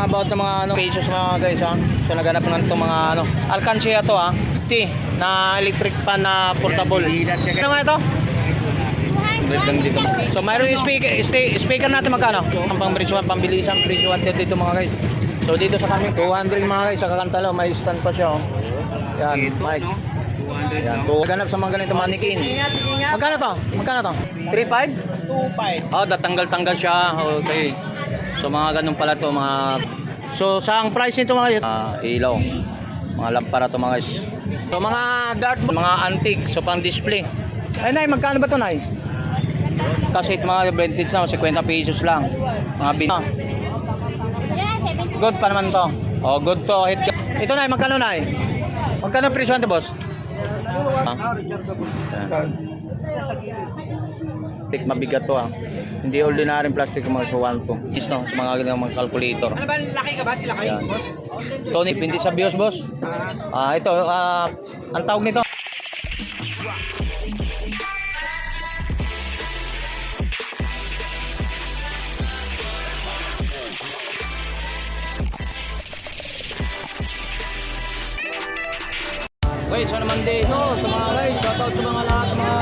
mga about ng mga pesos mga guys ha. So naganap na itong mga alkansya to ha. 50 na electric fan na portable. Ano nga ito? Dito. So mayroon yung speaker natin magkano? Ang pang-bridgewan, pambilisan, bridgewan dito mga guys. So dito sa kami 200 mga guys, sa kakantalo, may stand pa siya oh. Yan, mic. Yan, ganap sa mga ganito mannequin. Magkano to? Magkano to? 3.5? 2.5. Oh, datanggal-tanggal siya. Okay. So mga ganun pala to mga. So sa ang price nito mga guys, ilaw. Mga lampara to mga guys. So mga dartboard, mga antique, so pang display. Ay nay, magkano ba to nay? Kasi mga vintage na, 50 pesos lang. Mga bin. Good pa naman to. Oh, good to. Ito nay, magkano nay? Magkano presyo nito, boss? Plastic mabigat to Hindi ordinary plastic mga suwan to. Is no, sa mga ganung mga calculator. Ano ba, laki ka ba sila kayo, boss? Tony, hindi sa BIOS, boss. Ito, ang tawag nito. Wait, so naman dito sa mga guys, shoutout sa mga lahat ng mga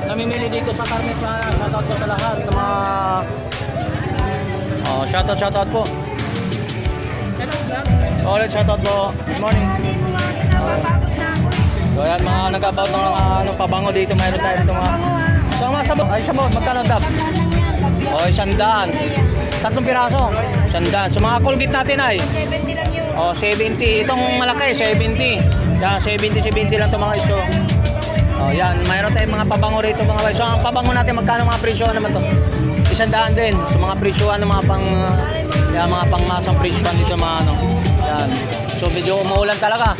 namimili dito sa Carmen Plana. Shoutout po sa lahat ng mga shoutout po. Alright, shoutout po. Good morning. So yan, mga nag-about ng mga pabango dito, mayroon tayo dito mga. So mga sabot, ay sabot, magkano dap? O, 100. 3 piraso, 100. So mga Colgate natin ay 70 lang yun. 70. Itong malaki, 70. Yan, 70 lang ito mga iso. Yan, mayroon tayong mga pabango rito mga guys. So ang pabango natin, magkano mga presyo naman to? 100 din. So mga presyoan ng mga mga pangmasang presyoan dito mga Yan. So medyo umuulan talaga.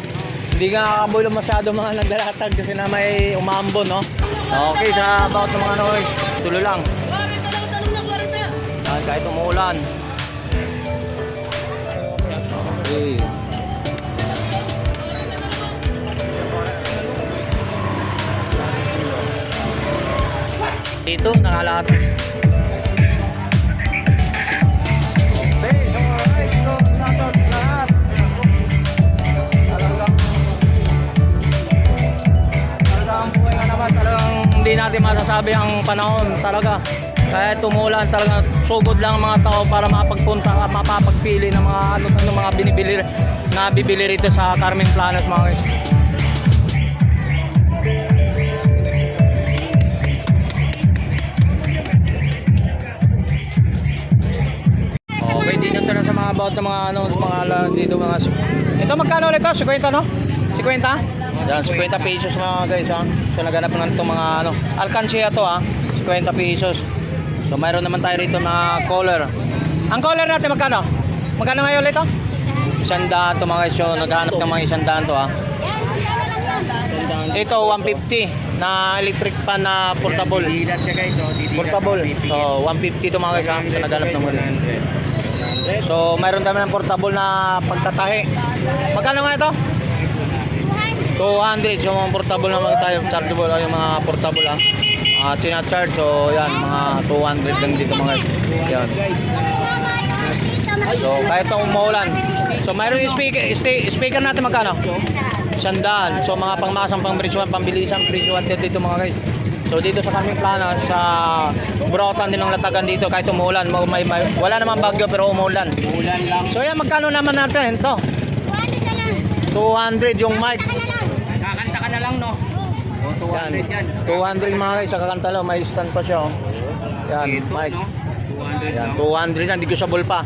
Hindi nga nakakabulong masyado mga naglalatag kasi na may umambon no. Okay, sa about ng mga guys, tuloy lang. Yan, kahit umuulan. Okay. Dito nakalat. Okay, so alright, so shoutout lahat. Talagang buhay nga naman, talagang hindi natin masasabi ang panahon talaga. Kahit tumulan talaga, sugod lang ang mga tao para makapagpunta, mapapagpili ng mga ng mga bibili rito sa Carmen Planas mga guys. About ng mga mga dito mga. Ito magkano ulit to? 50 no? 50? Yan, 50 pesos mga guys ha. So naganap na itong mga alkansya to 50 pesos. So mayroon naman tayo rito na collar. Ang collar natin magkano? Magkano ngayon ulit to? 100 to mga guys. So naghanap ng mga 100 to Ito 150 na electric fan na portable. Portable. So 150 to mga guys ha. So naganap ng mga. So mayroon kami ng portable na pagtatahi. Magkano nga ito? 200. So mga portable na tayo, chargeable yung mga portable charge. So yan, mga 200 lang dito mga yan. So kahit itong umuulan. So mayroon yung speaker natin magkano? 100. So mga pangmasang, pang-bridgewan, pambilisan, bridgewan dito mga guys. So dito sa Carmen Plana, sa Brotan din ng latagan dito kahit umuulan. Wala naman bagyo pero umuulan. Umulan lang. So yan, magkano naman natin ito? 200 yung mic. Kakanta ka na lang no? 200 yan. 200 mga guys, sa kakantalo, may stand pa siya Yan, mic. 200 yan, 200 yan, hindi ko sabol pa.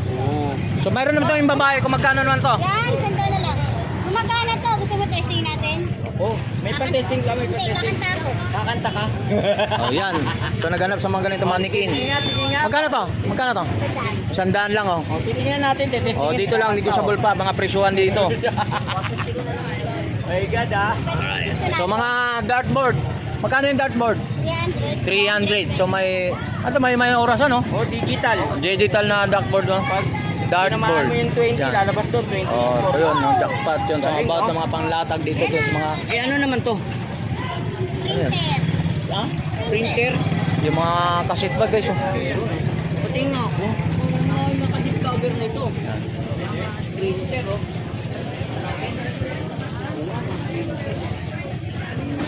So mayroon naman itong yung babae, kung magkano naman to? Yan, sandal na lang. Kung magkano to, gusto mo testing natin? May pa-testing lang, may Hindi, pa-testing. kakanta ako. Kakanta ka? Yan. So naganap sa mga ganito mannequin. Magkano to? Magkano to? 100 lang Titingnan natin, testing. dito lang, hindi ko sabol pa, mga presyuhan dito. My God So mga dartboard. Magkano yung dartboard? 300. 300. So may may orasan digital. Digital na dartboard dartboard. Naman yung 20, Yan. lalabas doon, 20. So yun, yung jackpot yun sa about ng mga panglatag dito sa mga Ano naman to? Printer. Printer? yung mga cassette bag guys. Pati nga ako. Naka-discover nito.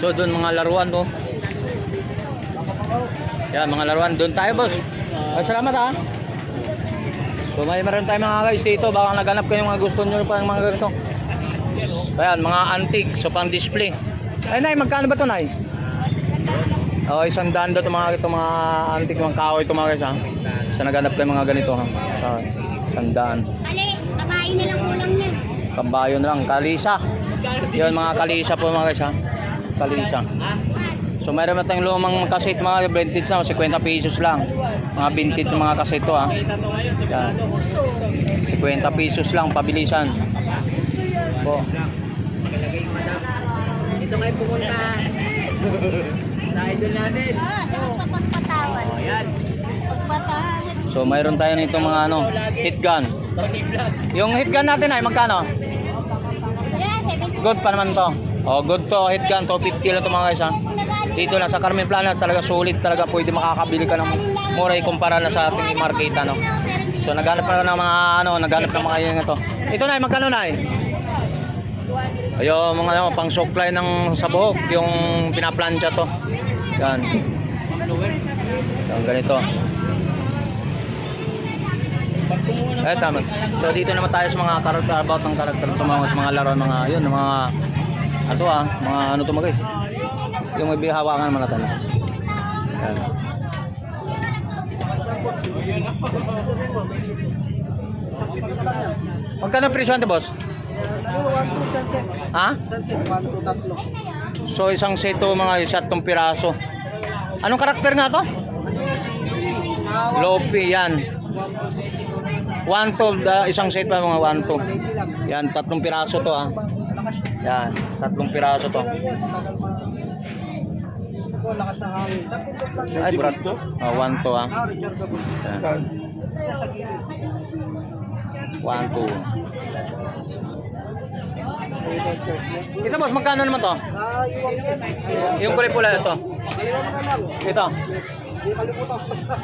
So doon mga laruan to. Yan mga laruan doon tayo boss. Ay, salamat ha. So meron tayong mga guys dito. Baka naghanap kayo mga gusto nyo pa ng mga ganito. Ayan mga antique. So pang display. Ay nay, magkano ba to nay? Oh, 100 daw ito mga antique mga kahoy ito mga guys ha. So naghanap kayo mga ganito ha. So 100. Ali, kabayo na lang kulang niya. Kabayo na lang, kalisa. Yun mga kalisa po mga guys ha. Kalisa. So mayroon na tayong lumang cassette mga vintage na, 50 pesos lang. Mga vintage mga cassette to ha. Yan. 50 pesos lang, pabilisan. Po. Dito kayo pumunta. Sa idol natin. So pagpatawan. Ayan. Pagpatawan. So mayroon tayo nito mga ano, hit gun. Yung hit gun natin ay magkano? Yeah, 70. Good pa naman to. Oh, good to, hit gun to 50 lang to mga guys ha. Dito lang sa Carmen Plana talaga sulit talaga, pwede makakabili ka ng mura ikumpara na sa ating marketa no. So naghanap na ng mga ano, naghanap na mga yung ito. Ito na magkano na eh? Ayo mga ano, pang supply ng sa buhok, yung pinaplansya to. Yan. Yan ganito. Eh tama. So dito naman tayo sa mga karakter about ng karakter to mga sa mga laruan mga yun, mga ato mga ano to mga guys. Yung may hawakan naman natin. Yan. Magkano presyo ito, boss? Ha? So isang seto mga isa tong piraso. Anong karakter nga to? Lopi yan. 1 to isang set pa mga 1 to. Yan, 3 piraso to ah. Yan, 3 piraso to. Ay, brat to. 1 to ah. Yan. 1 to. Ito boss, magkano naman to? Yung kulay pula ito. Ito.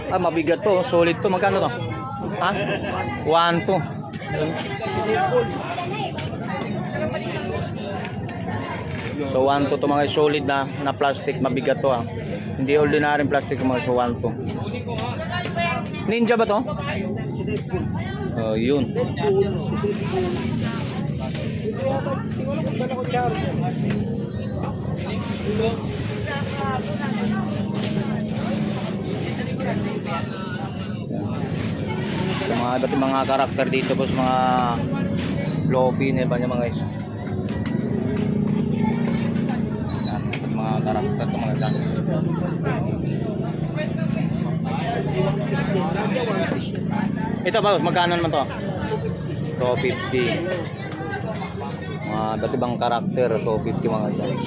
Ah, mabigat to, solid to. Magkano to? Ha? 1 to. So 1 to mga solid na plastic, mabigat to ah. Hindi ordinary plastic mga so 1 to. Ninja ba to? Oh, yun. So, mga iba't mga karakter dito boss, mga Lopi na iba niya mga guys. Yan, mga karakter to mga guys. Ito ba, magkano naman to? 250. Mga iba't ibang karakter, 250 mga guys.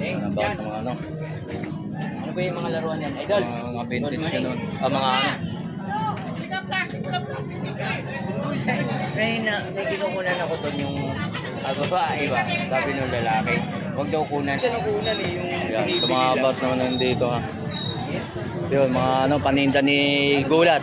Ano ba mga ano? Ano ba yung mga laruan yan? Idol? Mga vintage ganun. Mga ano? May kinukunan ako doon yung babae ba? Sabi ng lalaki. Huwag daw kunan. Kinukunan eh yung Yan, sa mga bus naman nandito ha. Yun, mga ano, paninda ni Gulat.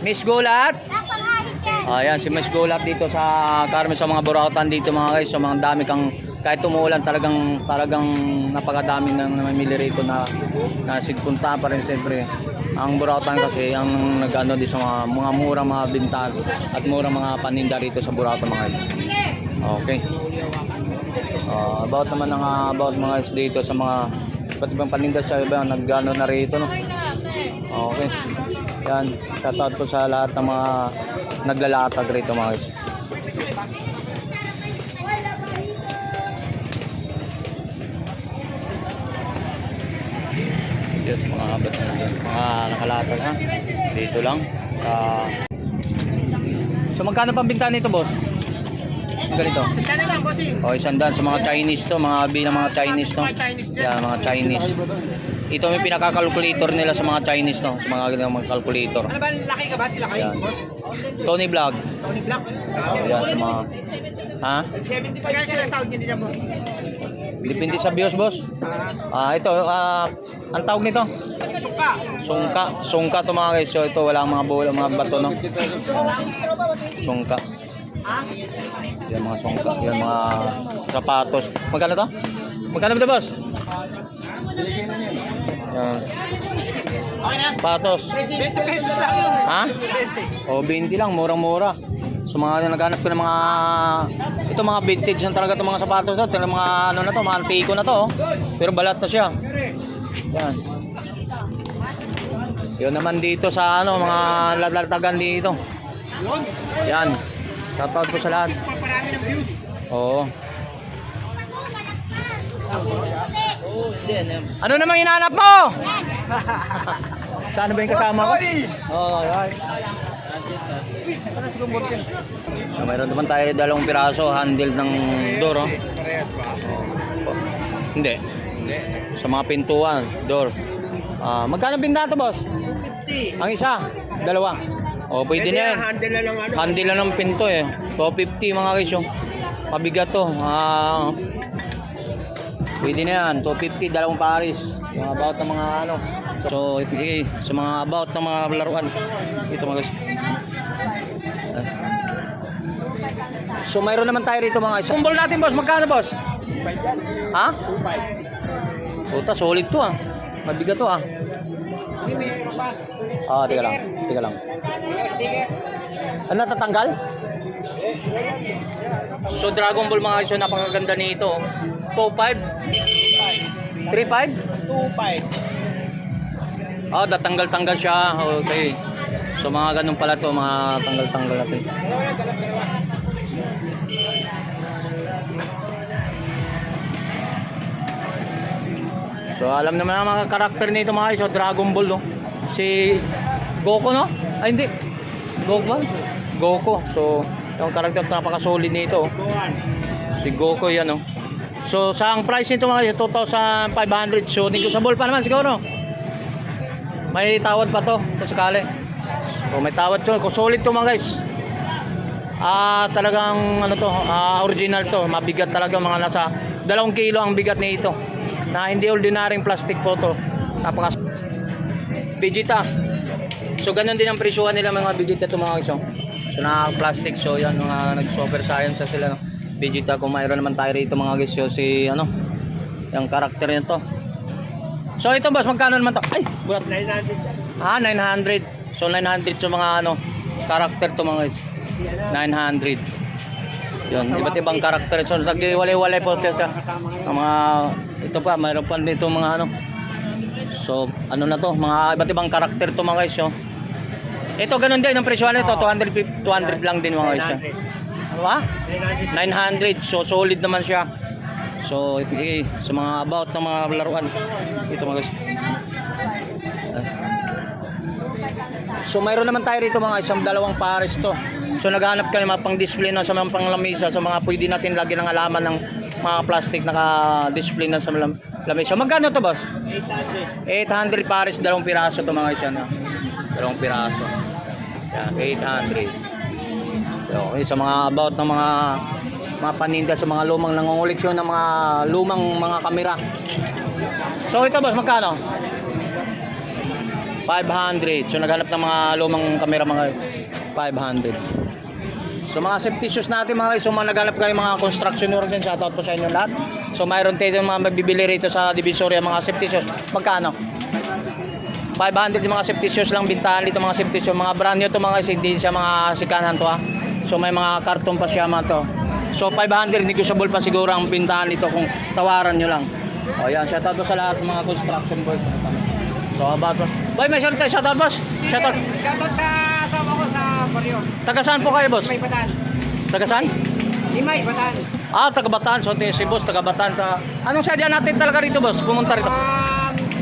Miss Gulat! Napangahit yan. Ayan, si Miss Gulat dito sa Carmen, sa mga burautan dito mga guys. Sa mga dami kang, kahit umuulan talagang napakadami nang namimili rito na sigpunta pa rin siyempre. Ang burautan kasi ang nag-ano di sa mga murang mga bintag at murang mga paninda rito sa burautan mga guys. Okay. About naman ng about mga guys dito sa mga iba't ibang paninda sa iba nag-ano na rito no. Okay. Yan, shoutout ko sa lahat ng mga naglalatag rito mga guys. Yes, mga abat na yan. Mga nakalatag ha. Dito lang. So magkano pang binta nito boss? Ganito. Sana lang, bossing. O, 100 sa mga Chinese to, mga bilang mga Chinese to. Yeah, mga Chinese. Ito yung pinaka-calculator nila sa mga Chinese to, sa mga ganyan mga calculator. Ano ba, laki ka ba sila kayo, Yan. boss? Tony Vlog. Tony Black? O, yan sa mga... Ha? Kaya sila sound nyo dyan, boss? Depende sa bios, boss. Ito, ang tawag nito? Sungka to mga guys. So ito, wala mga bola, mga bato, no? Sungka. Yan mga sungka. Yan mga sapatos. Magkano to? Magkano ba ito, boss? Yan. Sapatos. 20 pesos lang yun. Ha? O, 20 lang. Murang-mura. So mga naghanap ko ng mga ito mga vintage na talaga itong mga sapatos na. Ito mga ano na to, mga antiko na to. Oh. Pero balat na siya. Yan. Yun naman dito sa ano, mga lalatagan dito. Yan. Shoutout po sa lahat. Paparami ng views. Oo. Ano namang hinahanap mo? Saan ba yung kasama ko? Oo, yan. So, mayroon naman tayo dalawang piraso handle ng door, oh. Hindi. Sa mga pintuan, door. Magkano binta ito, boss? 50. Ang isa, dalawa. O, pwede na yan. Handle na lang ano. Handle lang ng pinto eh. 250 mga guys yung mabigat to. Pwede na yan. 250, dalawang paris. Yung about ng mga ano. So, sa mga about ng mga laruan. Ito mga guys. So, mayroon naman tayo rito mga guys. Kumbol natin, boss. Magkano, boss? Ha? Puta, solid to ah. Mabigat to ah. Teka lang. Teka lang. Ano natatanggal? So Dragon Ball mga guys, napakaganda nito. 2.5? 3.5? 2.5. Datanggal-tanggal siya. Okay. So mga ganun pala to, mga tanggal-tanggal natin. So alam naman ang mga karakter nito mga guys, so Dragon Ball no. Si Goku no? Ay hindi. Goku ba? Goku. So yung karakter napaka-solid nito. Si Goku yan no. So sa ang price nito mga guys, 2,500. So negotiable pa naman siguro. May tawad pa to kung sakali. So may tawad to. Kung solid to mga guys. Talagang ano to, original to. Mabigat talaga, mga nasa 2 kilo ang bigat nito. Na hindi ordinaryong plastic po to. Napaka Vegeta. So ganun din ang presyuhan nila mga Vegeta to mga guys. So na plastic, so yan mga nag-super science sila no. Vegeta, kung mayroon naman tayo rito mga guys, so si ano, yung karakter nito. So ito boss, magkano naman to? Ay, bulat. 900. 900. So 900 so mga ano, karakter to mga guys. 900. Yun, iba't ibang karakter. So naghiwalay-walay po ang mga ito pa, mayroon pa dito mga ano. So ano na to, mga iba't ibang karakter to mga guys. So ito ganun din ang presyo nito, 200 lang din mga guys. Ano ba? 900. So solid naman siya. So sa mga about ng mga laruan ito mga guys. So mayroon naman tayo rito mga isang dalawang pares to. So naghahanap ka ng mga pang-display na sa mga panglamisa, sa mga pwede natin lagi ng alaman ng mga plastic naka-display na sa lamisa. Magkano to boss? 800 pares, dalawang piraso to mga isyan. Dalawang piraso. Yan, 800. Okay, sa mga about ng mga paninda sa mga lumang nangunguleksyon ng mga lumang mga kamera. So ito boss, magkano? 500. So naghanap ng mga lumang kamera mga 500. So mga safety shoes natin mga guys, so mga naghanap kayo mga construction work din, shoutout po sa inyo lahat. So mayroon tayo mga magbibili rito sa Divisoria mga safety shoes. Magkano? 500 yung mga safety shoes lang bintahan dito mga safety shoes. Mga brand new to mga guys, hindi siya mga sikanan to ha. So may mga karton pa siya mga to. So 500, negotiable pa siguro ang bintahan dito kung tawaran nyo lang. O yan, shoutout po sa lahat ng mga construction work. So about boy, may shoutout tayo, shoutout boss. Shoutout. Shoutout sa asawa ko sa Barrio. Taga saan po kayo boss? May Bataan. Taga saan? Limay, Bataan. Taga Bataan. So si boss taga Bataan sa anong sadya natin talaga rito boss? Pumunta rito.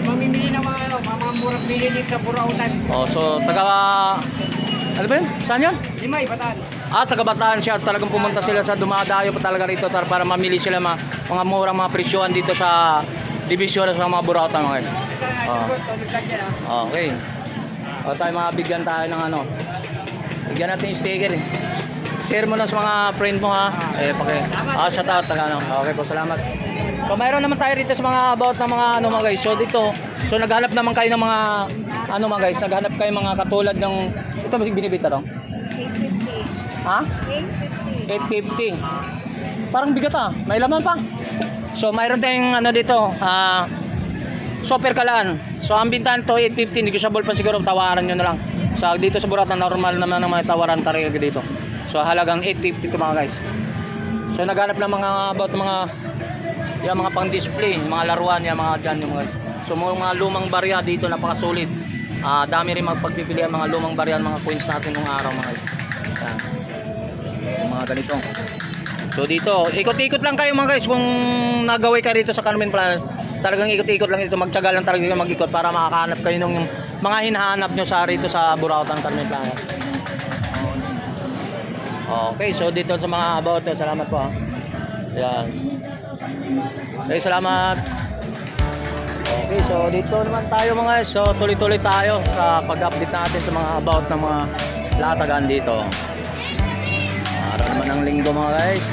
Mamimili ng mga murang bili dito sa Burautan. So taga ano ba yun? Saan yun? Limay, Bataan. Taga Bataan siya. Talagang pumunta sila sa dumadayo pa talaga rito para mamili sila mga murang mga presyohan dito sa Divisoria sa mga Burautan mga guys. Okay. Tayo mga bigyan tayo ng ano. Bigyan natin yung sticker eh. Share mo na sa mga friend mo ha. Shoutout. Okay po, salamat. So mayroon naman tayo rito sa mga about ng mga ano mga guys. So dito, so naghanap naman kayo ng mga ano mga guys, naghanap kayo mga katulad ng ito mas binibenta to. 850. Ha? 850. 850. Parang bigat ah, may laman pa. So mayroon tayong ano dito, super kalaan. So ang bintahan to 850, negotiable pa siguro, tawaran nyo na lang. So dito sa Buratan normal naman ng mga tawaran talaga dito. So halagang 850 to mga guys. So naghanap ng mga about mga yung mga pang display, mga laruan, yung mga dyan yung mga. So mga lumang barya dito napakasulit. Dami rin magpagpipilian mga lumang barya, mga coins natin nung araw mga guys. Yan. Yung mga ganito. So dito, ikot-ikot lang kayo mga guys kung nagaway kayo rito sa Carmen Plaza. Talagang ikot-ikot lang dito, magtiyaga lang talaga mag-ikot para makakahanap kayo ng mga hinahanap nyo sa rito sa Burautan Carmen Plaza. Okay, so dito sa mga about, salamat po. Yan. Okay, salamat. Okay, so dito naman tayo mga guys. So tuloy-tuloy tayo sa pag-update natin sa mga about ng mga latagan dito. Araw naman ng linggo mga guys.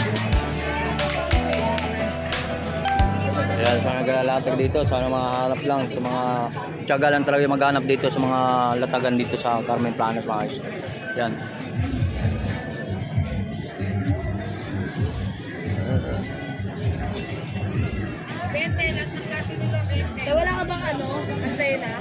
Ayan, sa naglalatag dito, sana mahanap lang sa mga tiyaga lang talaga maghanap dito sa mga latagan dito sa Carmen Planet mga guys. Yan. Wala ka bang ano? Antena?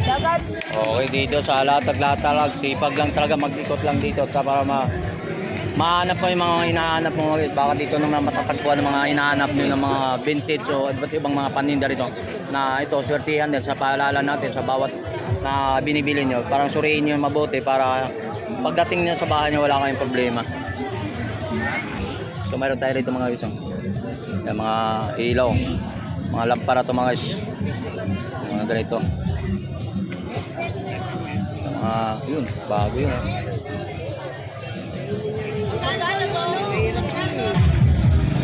Dagat. Okay, dito sa latag-latag, sipag lang talaga, mag-ikot lang dito para mahanap mo yung mga hinahanap mo guys. Baka dito naman matatagpuan ng mga hinahanap nyo ng mga vintage o iba't ibang mga paninda rito na ito, swertihan din sa paalala natin sa bawat na binibili nyo. Parang suriin nyo mabuti para pagdating nyo sa bahay nyo wala kayong problema. So mayroon tayo rito mga guys, yung mga ilaw, mga lampara to mga guys, mga ganito. So mga yun, bago yun.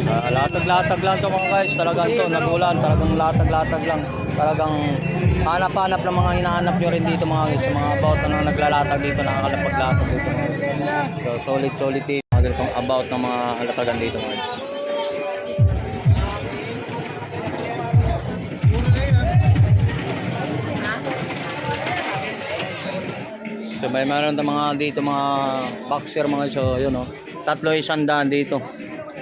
Latag-latag lang to mga guys, talagang to, nagulan, talagang latag-latag lang. Talagang hanap-hanap ng mga hinahanap nyo rin dito mga guys, sa mga about na naglalatag dito, nakakalapag-latag dito mga guys. So solid dito, mga ganitong about ng mga halatagan dito mga guys. So may meron ng mga dito mga boxer mga guys, so yun o, 300 dito.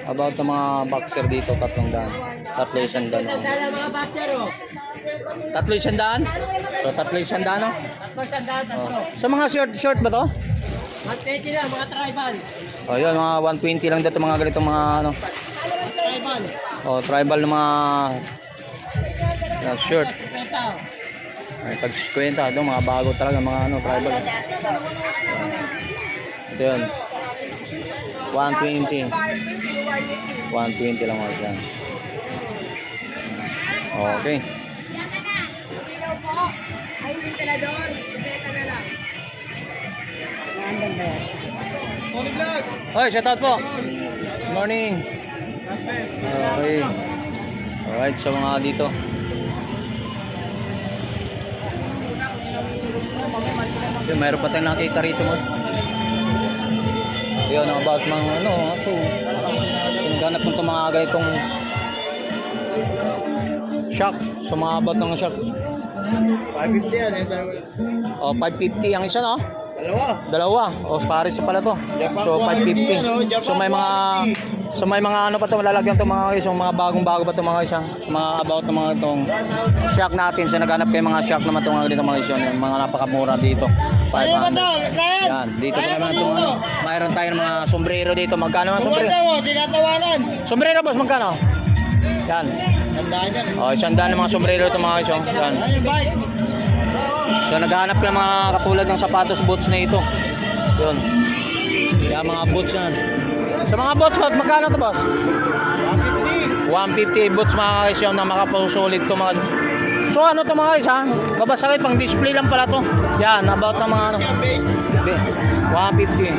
About ng mga boxer dito, 300. 300 o. 300? So 300 no? Oh. Sa mga short ba to? 120 lang, mga tribal. Oh, yun, mga 120 lang dito mga ganitong mga ano. Tribal. Oh, tribal na mga shirt. Ay, pag 50 doon, mga bago talaga mga ano, tribal. Ito yun. 120. 120 lang mga yan. Okay. Ay, hindi ka na doon. Beta na lang. Hoy, shout out po. Good morning. Okay. Alright, so mga dito. Yun, mayroon pa tayong nakita rito mo. Yun, about mga ano, ito. Sinaganap ng itong mga ganitong shock. So mga about ng shock. 550 yan eh. O, 550 ang isa, no? Dalawa. O, pares pala to. So 550. So may mga ano pa to, malalagyan to mga guys, mga bagong-bago pa to mga guys, mga about ng mga itong shock natin. So naghanap kayo mga shock naman itong mga dito mga guys, yung mga napakamura dito. 500. Yan, dito pa naman itong ano. Mayroon tayo ng mga sombrero dito. Magkano ang sombrero? Tinatawanan. Sombrero boss, magkano? Yan. Tandaan yan. O, 100 ng mga sombrero ito mga guys. Yan. So naghahanap ng mga katulad ng sapatos, boots na ito. Yun. Yan mga boots yan. Sa mga boots, magkano ito boss? 150 boots mga guys yun na makapasulit ito mga. So ano ito mga guys ha? Babasakit pang display lang pala to. Yan, about ng mga ano. 150.